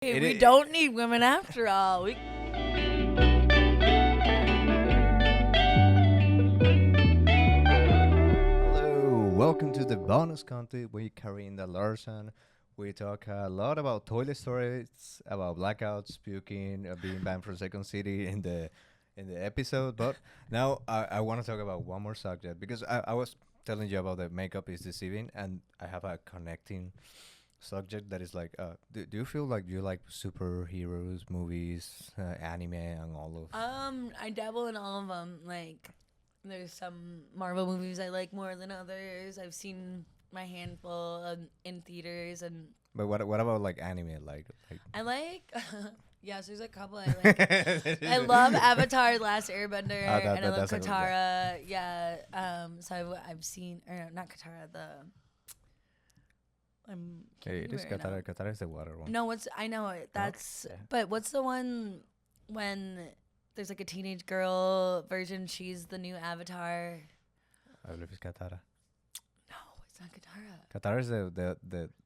We don't need women after all. Hello, welcome to the bonus content. We carry in the Larson. We talk a lot about toilet stories, about blackouts, puking, being banned from Second City in the episode. But now I want to talk about one more subject because I was telling you about the makeup is deceiving, and I have a connecting subject that is like, do you feel like you like superheroes, movies, anime, and all of? I dabble in all of them. Like, there's some Marvel movies I like more than others. I've seen my handful in theaters, and But what about like anime? Like. I like. Yes, there's a couple I like. I love Avatar: Last Airbender, and I love that's a good- yeah. Katara. Yeah. So I've seen, or not Katara. Hey, it is Qatar. Qatar is the water one. No, I know it. That's yeah. but what's the one when there's like a teenage girl version? She's the new Avatar. I believe it's Qatar. No, it's not Katara. Qatar is the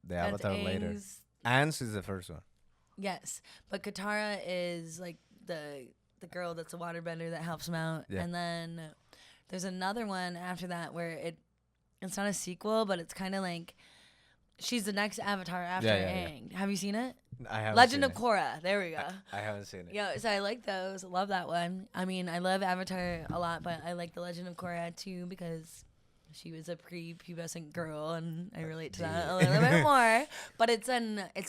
That's avatar later. Aang's- Ans is the first one. Yes, but Katara is like the girl that's a waterbender that helps him out, Yeah. and then there's another one after that where it's not a sequel, but it's kind of like she's the next Avatar after Yeah. Aang. Have you seen it? I haven't Legend seen of it. Korra. There we go. I haven't seen it. Yeah, so I like those. Love that one. I mean, I love Avatar a lot, but I like The Legend of Korra too because she was a pre-pubescent girl, and I relate to that a little bit more. But it's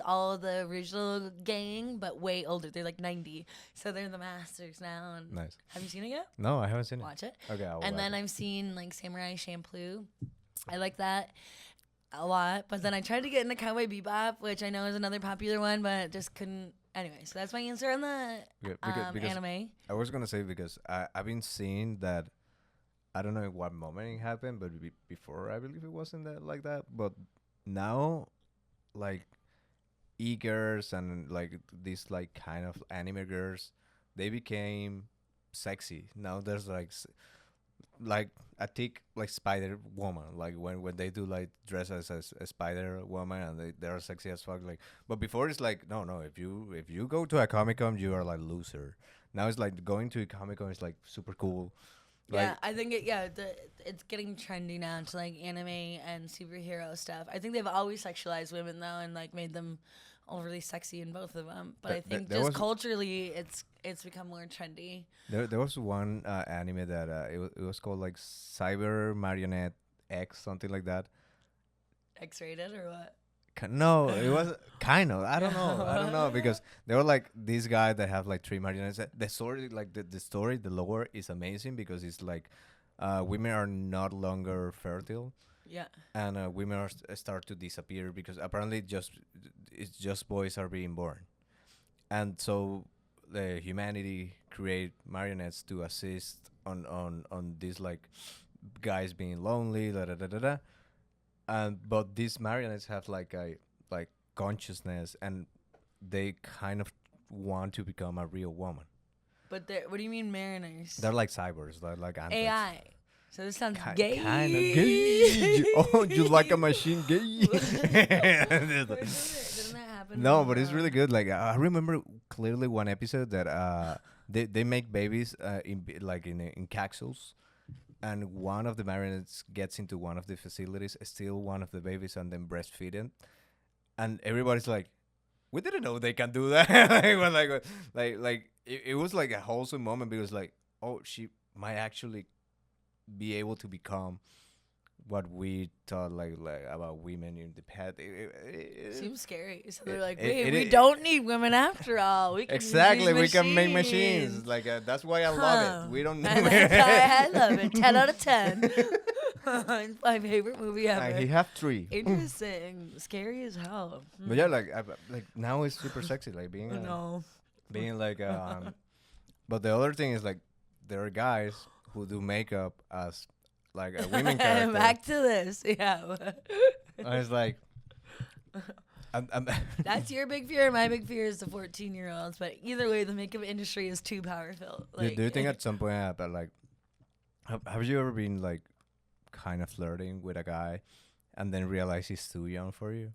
all the original gang, but way older. They're like 90, so they're the masters now. And Nice. have you seen it yet? No, I haven't seen Watch it. it. Okay, I'll And watch then it. I've seen like Samurai Champloo. I like that a lot. But then I tried to get into Cowboy Bebop, which I know is another popular one, but just couldn't. Anyway, so that's my answer on the Because anime. I was gonna say because I've been seeing that. I don't know in what moment it happened, but before I believe it wasn't that like that. But now, like e-girls and like these like kind of anime girls, they became sexy. Now there's like a thick like Spider Woman, like when they do like dress as a Spider Woman and they're sexy as fuck. Like, but before it's like no, if you go to a Comic Con you are like loser. Now it's like going to a Comic Con is like super cool. Yeah, Like, I think it's getting trendy now to like anime and superhero stuff. I think they've always sexualized women though, and like made them overly sexy in both of them. But I think there just was culturally, it's become more trendy. there was one anime that it was called like Cyber Marionette X, something like that. X-rated or what? No, it was kind of. I don't know because they were like these guys that have like three marionettes. The story, like the story, the lore is amazing because it's like women are not longer fertile Yeah. and women are start to disappear because apparently it's just boys are being born, and so the humanity create marionettes to assist on these like guys being lonely, da da da da da. And but these marionettes have like a like consciousness and they kind of want to become a real woman. But what do you mean mariners? They're like cyborgs. They're like androids. AI. So this sounds Kind gay. of gay. You like a machine gay? Doesn't that happen? No, but it's really good. Like I remember clearly one episode that they make babies in capsules, and one of the marionettes gets into one of the facilities, steal one of the babies, and then breastfeed it. And everybody's like, "We didn't know they can do that." It was like a wholesome moment because like, oh, she might actually be able to become what we thought like about women in the past. Seems scary. So they're like, it- wait, it- we it- don't need women after all. We can use Exactly, these we can make machines. machines. Like that's why I love Huh. it. We don't. I love it. 10 out of 10. It's my favorite movie ever. He have three. Interesting. Scary as hell. But yeah, like now it's super sexy. Like being No. being like But the other thing is like there are guys who do makeup as like a women character. Back to this. Yeah. And it's like. I'm That's your big fear. My big fear is the 14-year-olds. But either way, the makeup industry is too powerful. do you think at some point but like have you ever been like kind of flirting with a guy and then realize he's too young for you?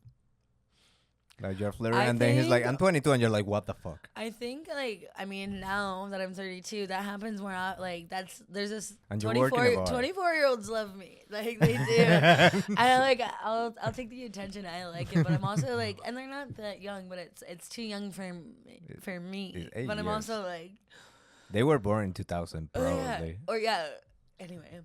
Like you're flirting, I and then he's like, think- "I'm 22," and you're like, "What the fuck?" I think like I mean now that I'm 32, that happens more out like there's this And you're working about it. 24-year-olds love me like they do. I like I'll take the attention. I like it, but I'm also like, and they're not that young, but it's too young for me. It's 8 But I'm years. also like, They were born in 2000, oh, probably. yeah. Or yeah. Anyway,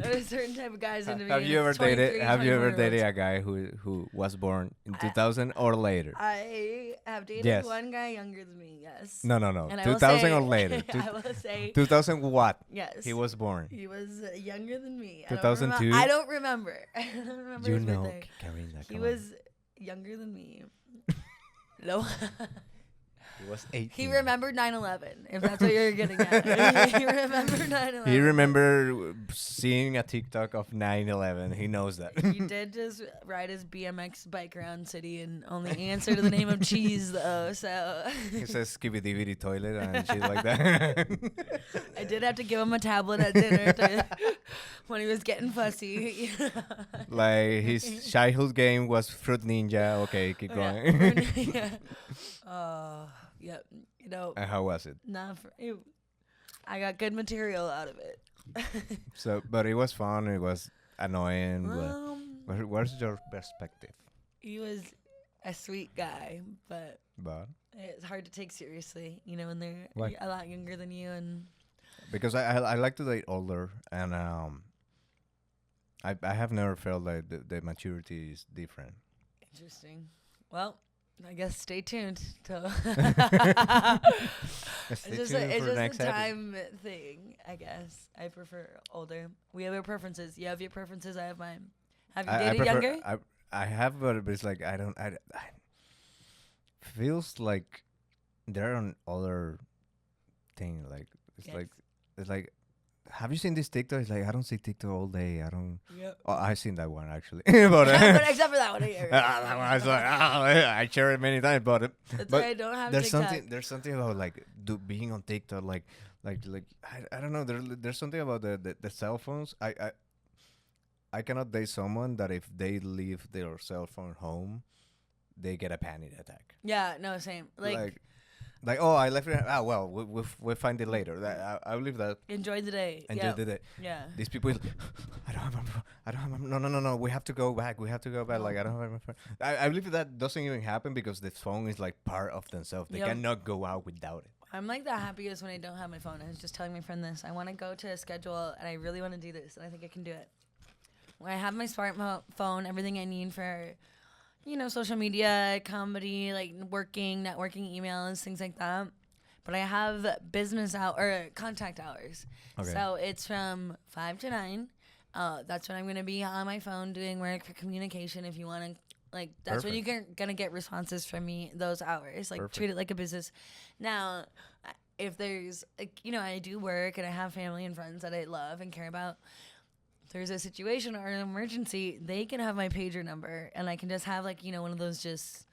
there's a certain type of guys into me. Have you ever 23, dated? Have you ever 24-year-olds. dated a guy who was born in 2000 or later? I have dated Yes. one guy younger than me. Yes. No. And I will 2000 or say- later. I will say 2000 what? yes. He was born. He was younger than me. 2002? I don't remember. I don't remember You his know, birthday. Karina. He come was younger than me. No. on. He was 18. He remembered 9/11. If that's what you're getting at. He remembered 9/11. He remember seeing a TikTok of 9/11. He knows that. He did just ride his BMX bike around city and only answer to the name of cheese though. So He says skibidi toilet and shit like that. I did have to give him a tablet at dinner when he was getting fussy. Like his childhood game was Fruit Ninja. Okay, keep going. Yeah. Yep. You know, And how was it? I got good material out of it. So, but it was fun. It was annoying. Where's your perspective? He was a sweet guy, but But it's hard to take seriously, you know, when they're Why? a lot younger than you. And because I like to date older, and I have never felt like the maturity is different. interesting. Well, I guess stay tuned. Stay It's just tuned for the a next episode. time thing, I guess. I prefer older. We have our preferences. You have your preferences. I have mine. Have you dated younger? I have, but it's like I feels like they're on other thing. Like Yes. it's like. Have you seen this TikTok? It's like I don't see TikTok all day. I don't. Yep. Oh, I've seen that one actually. But, But except for that one. that one I was like, I share it many times, but That's but why I don't have there's TikTok. something about like being on TikTok, like I don't know. There's something about the cell phones. I cannot date someone that if they leave their cell phone home, they get a panic attack. Yeah, no, same. Like oh, I left it. Ah, well, we'll find it later. That I'll leave that. Enjoy the day. Enjoy the day. Yeah. These people, I don't have my phone. I don't have my. No. We have to go back. Like I don't have my phone. I believe that doesn't even happen because the phone is like part of themselves. They Yep. cannot go out without it. I'm like the happiest when I don't have my phone. I was just telling my friend this. I want to go to a schedule and I really want to do this and I think I can do it. When I have my smartphone, everything I need for, you know, social media, comedy, like working, networking, emails, things like that. But I have business or contact hours. Okay. So it's from 5 to 9. That's when I'm going to be on my phone doing work for communication. If you want to, like, that's when you're going to get responses from me those hours. Like, treat it like a business. Now, if there's, like, you know, I do work and I have family and friends that I love and care about. If there's a situation or an emergency, they can have my pager number and I can just have like, you know, one of those just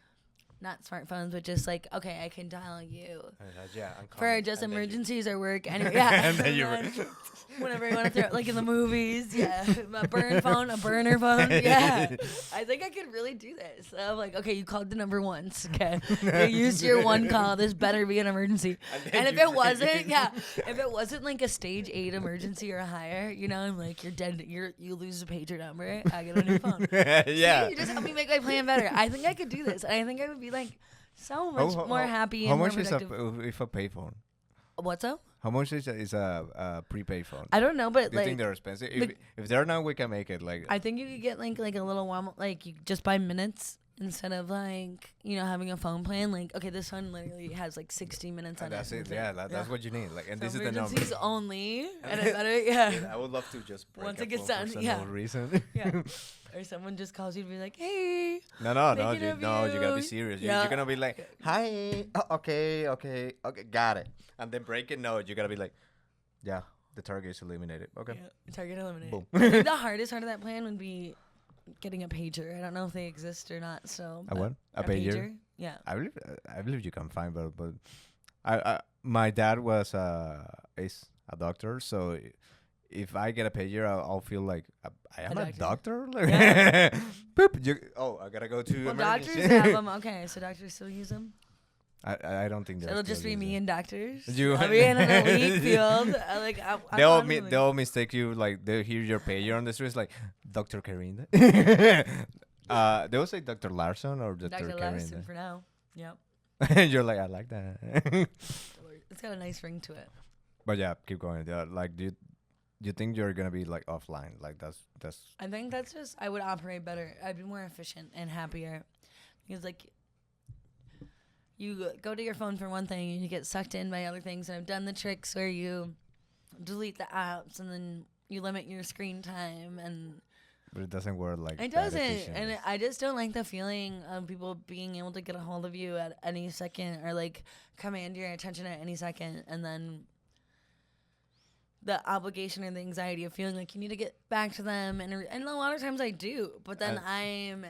not smartphones, but just like, okay, I can dial you Yeah, for just emergencies or work. And yeah, and then whenever I want to throw it, like in the movies, yeah, a burner phone. Yeah, I think I could really do this. So I'm like, okay, you called the number once. Okay, you used your one call. This better be an emergency. And if it wasn't, if it wasn't like a stage 8 emergency or higher, you know, I'm like, you're dead. You lose the pager number. I get a new phone. Yeah. See, you just help me make my plan better. I think I could do this. I think I would be like so much more happy and how more much is productive. if a payphone? What's up? How much is a prepaid phone? I don't know, but Do you like, think they're expensive? like- If they're not, we can make it. Like I think you could get like a little warm, like you just buy minutes instead of like, you know, having a phone plan. Like, okay, this one literally has like 60 minutes on that's it. it. Yeah, that's what you need. Like, and So this is the number. emergencies only, and it better, yeah. I would love to just break Once a it gets phone done, for some yeah. no reason. Yeah. Or someone just calls you to be like, hey. No, Thinking of you gotta be you. serious. Yeah. You're gonna be like, hi, okay, got it, and then break it. No, you gotta be like, yeah, the target is eliminated. Okay. Yeah, target eliminated. Boom. I think the hardest part of that plan would be getting a pager. I don't know if they exist or not. So A but what? A pager? Yeah. I believe you can find, but my dad was is a doctor, so if I get a pager, I'll feel like I am a doctor. Like, Yeah. boop. I gotta go to Well, emergency. doctors have them. Okay, so doctors still use them. I don't think So they're it'll just still be me using. and doctors. You- I'll be in an elite field. They'll mistake you, like they'll hear your pager on the streets like Dr. Karinda. They'll say Dr. Larson or Dr. Dr. Larson Karinda. for now. Yep. And you're like, I like that. It's got a nice ring to it. But yeah, keep going. Like, do you think you're gonna be like offline? Like that's. I think that's just, I would operate better. I'd be more efficient and happier. Because, like, you go to your phone for one thing and you get sucked in by other things. And I've done the tricks where you delete the apps and then you limit your screen time. But it doesn't work like It that doesn't. efficient. And I just don't like the feeling of people being able to get a hold of you at any second or, like, command your attention at any second. And then the obligation and the anxiety of feeling like you need to get back to them. And a lot of times I do. But then I'm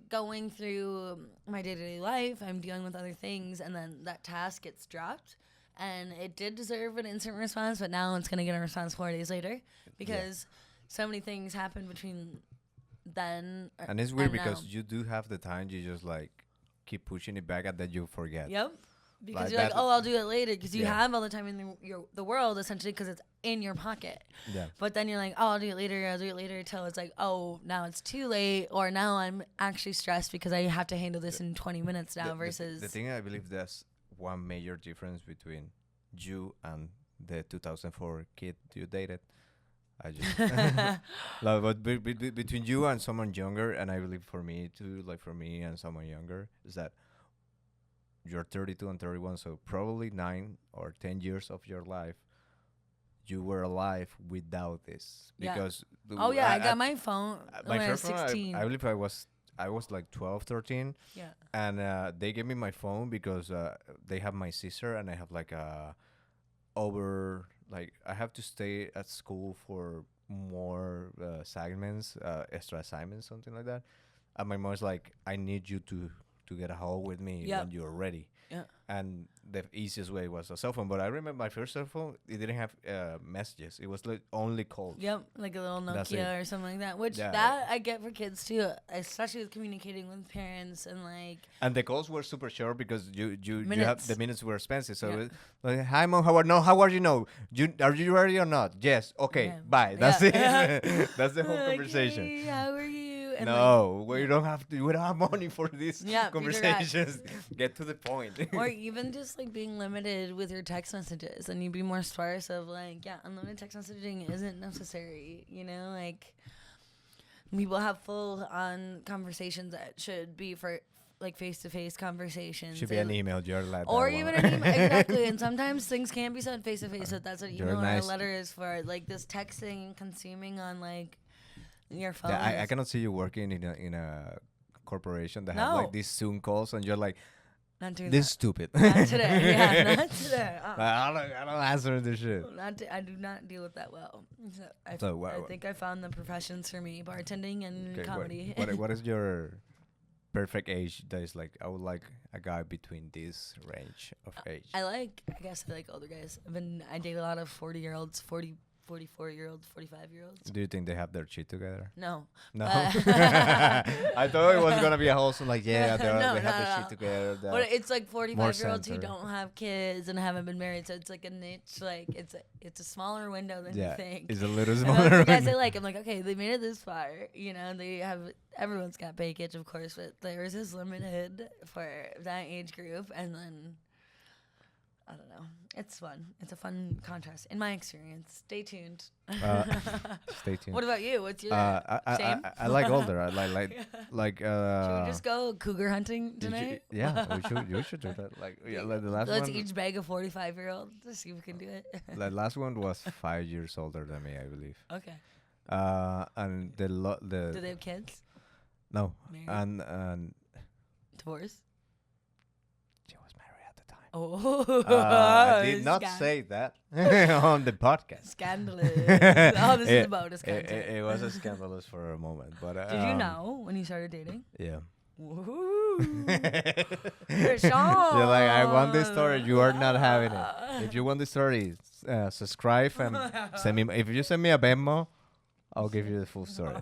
going through my day-to-day life. I'm dealing with other things. And then that task gets dropped. And it did deserve an instant response. But now it's going to get a response 4 days later. Because so many things happen between then and it's weird and because now. you do have the time. You just like keep pushing it back and then you forget. Yep. Because Like you're like, that- oh, I'll do it later. Because you Yeah. have all the time in the world, essentially, because it's in your pocket. Yeah. But then you're like, oh, I'll do it later, till it's like, oh, now it's too late. Or now I'm actually stressed because I have to handle this in 20 minutes now versus. The thing I believe that's one major difference between you and the 2004 kid you dated. I just like, but between you and someone younger, and I believe for me too, like for me and someone younger, is that you're 32 and 31, so probably 9 or 10 years of your life you were alive without this. Yeah. Because Oh, yeah, I got my phone my when I was first phone, 16. I believe I was like 12, 13, Yeah. and they gave me my phone because they have my sister, and I have like I have to stay at school for more assignments, extra assignments, something like that. And my mom's like, I need you to get a hold with me Yep. when you're ready. Yeah. And the easiest way was a cell phone. But I remember my first cell phone, it didn't have messages. It was like only calls. Yep, like a little That's Nokia or something like that. Which Yeah. that I get for kids too, especially with communicating with parents and like. And the calls were super short because you have Minutes. the minutes were expensive. So Yeah. it, like, hi mom, how are you? No, are you ready or not? Yes. Okay. Yeah. Bye. That's Yeah. it. That's the whole Like, conversation. hey, how are you? And No, we don't have to. We don't have money for these Yeah, be direct. conversations. Get to the point. or even just like being limited with your text messages, and you be more sparse of like, yeah, unlimited text messaging isn't necessary. You know, like people have full on conversations that should be for like face to face conversations. Should be an email. You're like Or that even one. an email. Exactly. And sometimes things can be said face to face. So that's what You're email or nice. a letter is for. Like this texting and consuming on like your phone. Yeah, I is- cannot see you working in a corporation that have No. like these Zoom calls, and you're like, not doing this that. stupid. Not today. Yeah, not today. I don't answer this shit. I do not deal with that well. So So I think I found the professions for me: bartending and Okay, comedy. what is your perfect age that is like, I would like a guy between this range of age? I guess I like older guys. I date a lot of 40-year-olds, 44-year-olds, 45-year-olds. Do you think they have their shit together? No. No. But- I thought it was gonna be a wholesome like, yeah, No, they have no, their no. shit together. But it's like 45-year-olds who center. don't have kids and haven't been married, so it's like a niche. Like it's a smaller window than you Yeah, think. it's a little And smaller. those guys I like, I'm like, okay, they made it this far. You know, they have everyone's got package, of course, but theirs is limited for that age group. And then I don't know, it's fun. It's a fun contrast in my experience. Stay tuned. Stay tuned. What about you? What's your I I like older. I like Should we just go cougar hunting did you- tonight? yeah, we should do that. Like like the last Let's one. each bag a 45-year-old to see if we can do it. The last one was 5 years older than me, I believe. Okay. And Do they have kids? no, Married? and Divorce? she was married at the time. Oh, I did not scan- say that on the podcast. Scandalous. Oh, this is bonus content. It was a scandalous for a moment, but Did you know when you started dating? Yeah, Woohoo. You're like, I want this story. You are not having it. If you want the story, subscribe and send me. If you send me a Venmo, I'll give you the full story.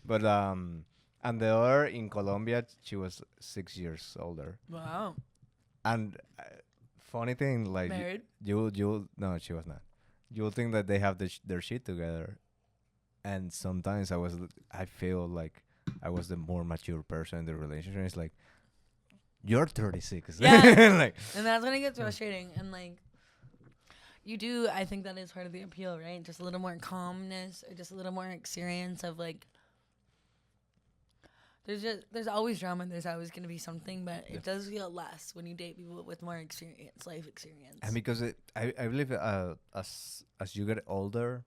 But and the other in Colombia, she was 6 years older. Wow. And funny thing, like Married? you no, she was not. You'll think that they have their shit together, and sometimes I feel like I was the more mature person in the relationship. It's like, you're 36. Yeah. Like, And that's when it gets frustrating. And like, you do, I think that is part of the appeal, right? Just a little more calmness or just a little more experience of like, there's always drama. There's always going to be something, but it does feel less when you date people with more experience, life experience. and because I believe as you get older,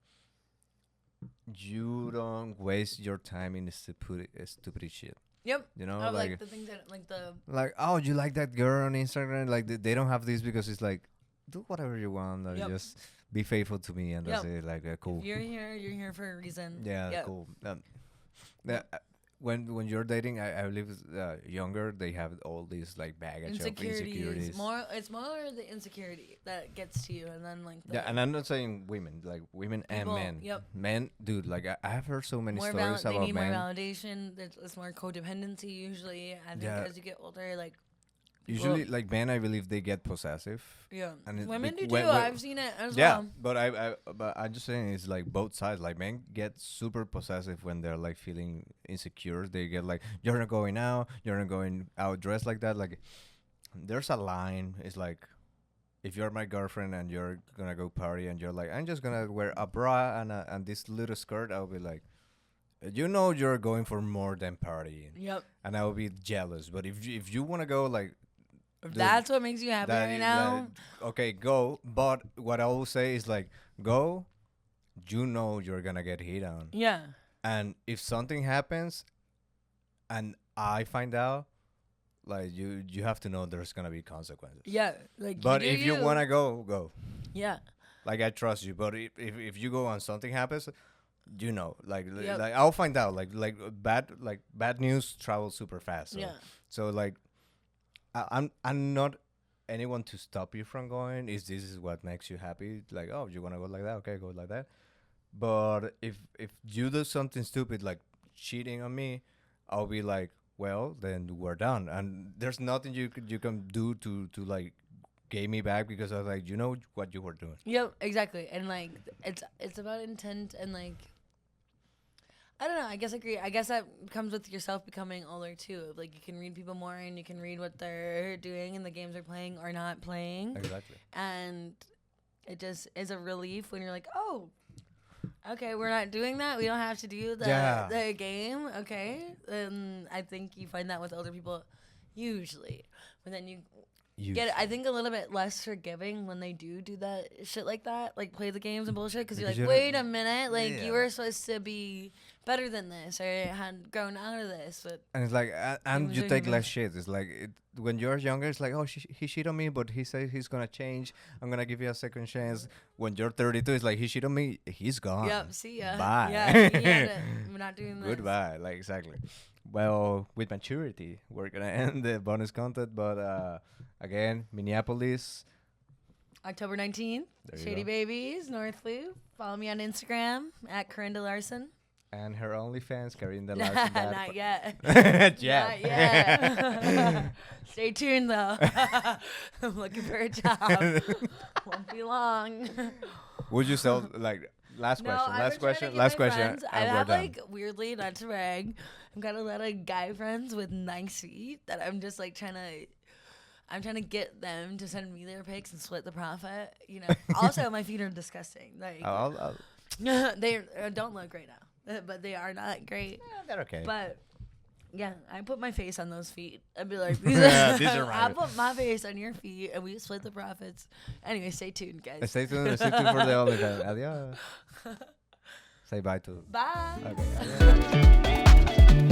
you don't waste your time in stupid shit. Yep. You know, like the things that, like the... like, oh, you like that girl on Instagram? Like they don't have this because it's like, do whatever you want, or Yep. just be faithful to me, and that's Yep. it. Like, cool. If you're here for a reason. Yeah, Yep. cool. When you're dating, I believe younger, they have all these like baggage of insecurities. It's more the insecurity that gets to you, and then like the Yeah, and I'm not saying women, like women and People, men. yep. Men, dude, like I have heard so many more stories they about need men. more validation. There's more codependency usually. I think Yeah. as you get older, like Usually, like men, I believe they get possessive. yeah, And it- women do like, too. when- I've seen it as Yeah, well. but I'm just saying it's like both sides. Like men get super possessive when they're like feeling insecure. They get like, you're not going out, you're not going out dressed like that. Like there's a line. It's like, if you're my girlfriend and you're gonna go party and you're like, I'm just gonna wear a bra and this little skirt, I'll be like, you know, you're going for more than partying, Yep. and I will be jealous. But if you wanna go like, If Dude, that's what makes you happy right now. okay, go. But what I will say is like, go. You know you're gonna get hit on, Yeah. and if something happens, and I find out, like you have to know there's gonna be consequences. Yeah. Like. But do if you wanna go. Yeah. Like I trust you. But if you go and something happens, you know, like Yep. like I'll find out. Like bad news travels super fast. So, Yeah. So like. I'm not anyone to stop you from going. This is what makes you happy? Like, oh, you wanna go like that? Okay, go like that. But if you do something stupid like cheating on me, I'll be like, well, then we're done. And there's nothing you can do to like get me back, because I was like, you know what you were doing. Yep. Exactly. And like, it's about intent and like. I don't know. I guess I agree. I guess that comes with yourself becoming older too. Like you can read people more, and you can read what they're doing and the games they're playing or not playing. Exactly. And it just is a relief when you're like, oh, okay, we're not doing that. We don't have to do the game. Okay. And I think you find that with older people usually. But then you get, I think, a little bit less forgiving when they do that shit like that, like play the games and bullshit, because you're like, wait a minute, like you were supposed to be better than this or had grown out of this. But And it's like, and was you doing take the less best. shit. It's like when you're younger, it's like, oh, he shit on me, but he says he's gonna change. I'm gonna give you a second chance. When you're 32, it's like, he shit on me, he's gone. yep, see ya. Bye. Yeah, we're not doing this. Goodbye. Like, exactly. Well, with maturity, we're gonna end the bonus content. But again, Minneapolis. October 19th, There you Shady go. Babies, North Loop. Follow me on Instagram at Corinda Larson. And her OnlyFans, Karin de Larson. Not yet. Yeah. Not yet. Stay tuned though. I'm looking for a job. Won't be long. Would you sell, like, last question, last question, I and we're have done. like, weirdly, not to brag, I've got a lot of guy friends with nice feet that I'm just like trying to get them to send me their pics and split the profit. You know. Also, my feet are disgusting. Like I'll they don't look great now, but they are not great. they're okay. But yeah, I put my face on those feet. I'd be like, These are I right. put my face on your feet, and we split the profits. Anyway, stay tuned, guys. Stay tuned for the OnlyFans. Adios. Say bye to. Bye. Okay. Adios.